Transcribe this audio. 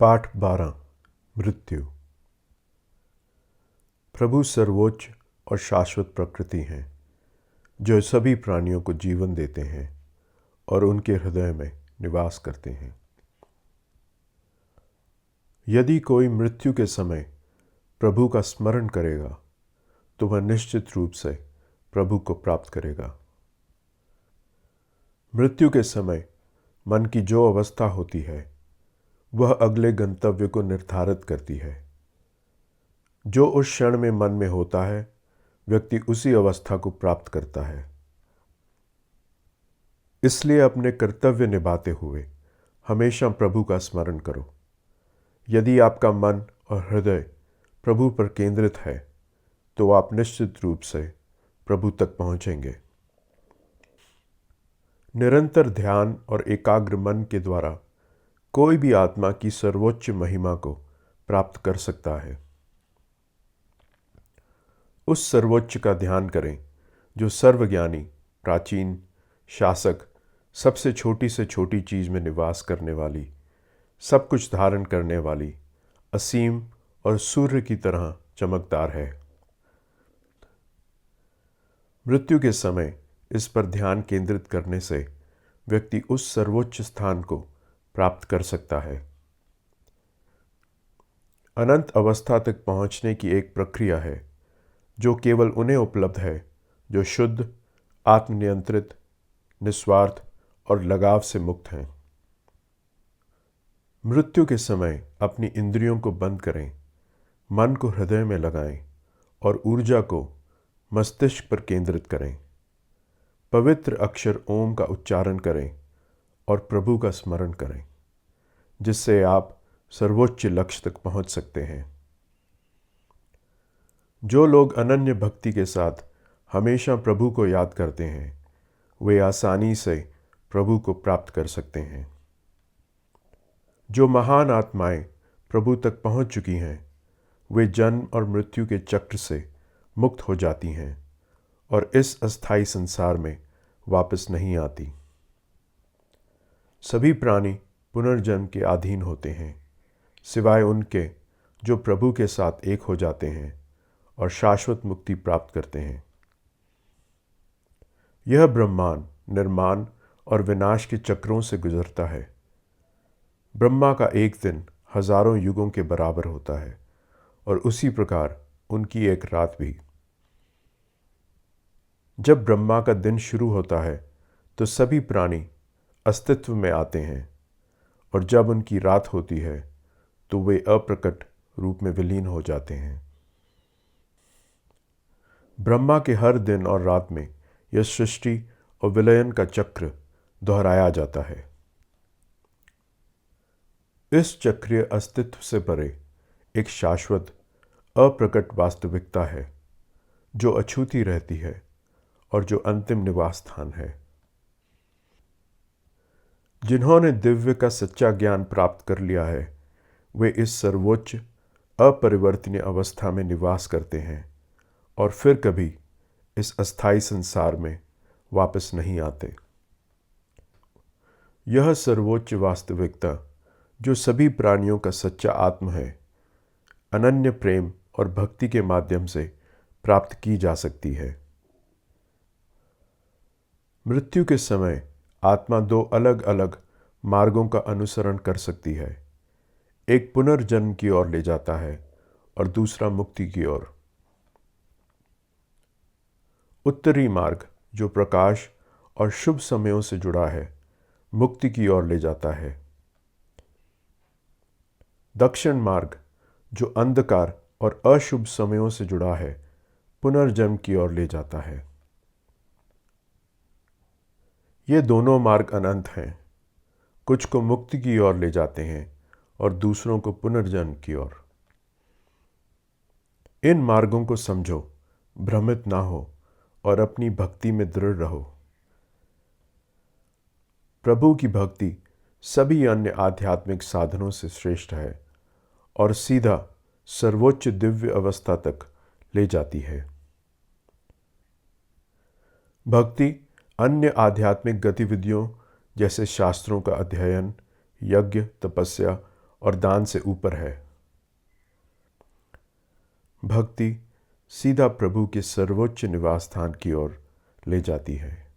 पाठ 12 मृत्यु। प्रभु सर्वोच्च और शाश्वत प्रकृति हैं, जो सभी प्राणियों को जीवन देते हैं और उनके हृदय में निवास करते हैं। यदि कोई मृत्यु के समय प्रभु का स्मरण करेगा, तो वह निश्चित रूप से प्रभु को प्राप्त करेगा। मृत्यु के समय मन की जो अवस्था होती है, वह अगले गंतव्य को निर्धारित करती है। जो उस क्षण में मन में होता है, व्यक्ति उसी अवस्था को प्राप्त करता है। इसलिए अपने कर्तव्य निभाते हुए हमेशा प्रभु का स्मरण करो। यदि आपका मन और हृदय प्रभु पर केंद्रित है, तो आप निश्चित रूप से प्रभु तक पहुंचेंगे। निरंतर ध्यान और एकाग्र मन के द्वारा कोई भी आत्मा की सर्वोच्च महिमा को प्राप्त कर सकता है। उस सर्वोच्च का ध्यान करें जो सर्वज्ञानी, प्राचीन, शासक, सबसे छोटी से छोटी चीज में निवास करने वाली, सब कुछ धारण करने वाली, असीम और सूर्य की तरह चमकदार है। मृत्यु के समय इस पर ध्यान केंद्रित करने से व्यक्ति उस सर्वोच्च स्थान को प्राप्त कर सकता है। अनंत अवस्था तक पहुंचने की एक प्रक्रिया है जो केवल उन्हें उपलब्ध है जो शुद्ध, आत्मनियंत्रित, निस्वार्थ और लगाव से मुक्त हैं। मृत्यु के समय अपनी इंद्रियों को बंद करें, मन को हृदय में लगाएं और ऊर्जा को मस्तिष्क पर केंद्रित करें। पवित्र अक्षर ओम का उच्चारण करें और प्रभु का स्मरण करें, जिससे आप सर्वोच्च लक्ष्य तक पहुंच सकते हैं। जो लोग अनन्य भक्ति के साथ हमेशा प्रभु को याद करते हैं, वे आसानी से प्रभु को प्राप्त कर सकते हैं। जो महान आत्माएं प्रभु तक पहुंच चुकी हैं, वे जन्म और मृत्यु के चक्र से मुक्त हो जाती हैं और इस अस्थायी संसार में वापस नहीं आती। सभी प्राणी पुनर्जन्म के अधीन होते हैं, सिवाय उनके जो प्रभु के साथ एक हो जाते हैं और शाश्वत मुक्ति प्राप्त करते हैं। यह ब्रह्मांड निर्माण और विनाश के चक्रों से गुजरता है। ब्रह्मा का एक दिन हजारों युगों के बराबर होता है और उसी प्रकार उनकी एक रात भी। जब ब्रह्मा का दिन शुरू होता है, तो सभी प्राणी अस्तित्व में आते हैं, और जब उनकी रात होती है, तो वे अप्रकट रूप में विलीन हो जाते हैं। ब्रह्मा के हर दिन और रात में यह सृष्टि और विलयन का चक्र दोहराया जाता है। इस चक्रीय अस्तित्व से परे एक शाश्वत, अप्रकट वास्तविकता है जो अछूती रहती है और जो अंतिम निवास स्थान है। जिन्होंने दिव्य का सच्चा ज्ञान प्राप्त कर लिया है, वे इस सर्वोच्च अपरिवर्तनीय अवस्था में निवास करते हैं और फिर कभी इस अस्थायी संसार में वापस नहीं आते। यह सर्वोच्च वास्तविकता, जो सभी प्राणियों का सच्चा आत्म है, अनन्य प्रेम और भक्ति के माध्यम से प्राप्त की जा सकती है। मृत्यु के समय आत्मा दो अलग अलग मार्गों का अनुसरण कर सकती है। एक पुनर्जन्म की ओर ले जाता है और दूसरा मुक्ति की ओर। उत्तरी मार्ग, जो प्रकाश और शुभ समयों से जुड़ा है, मुक्ति की ओर ले जाता है। दक्षिण मार्ग, जो अंधकार और अशुभ समयों से जुड़ा है, पुनर्जन्म की ओर ले जाता है। ये दोनों मार्ग अनंत हैं। कुछ को मुक्ति की ओर ले जाते हैं और दूसरों को पुनर्जन्म की ओर। इन मार्गों को समझो, भ्रमित ना हो और अपनी भक्ति में दृढ़ रहो। प्रभु की भक्ति सभी अन्य आध्यात्मिक साधनों से श्रेष्ठ है और सीधा सर्वोच्च दिव्य अवस्था तक ले जाती है। भक्ति अन्य आध्यात्मिक गतिविधियों जैसे शास्त्रों का अध्ययन, यज्ञ, तपस्या और दान से ऊपर है। भक्ति सीधा प्रभु के सर्वोच्च निवास स्थान की ओर ले जाती है।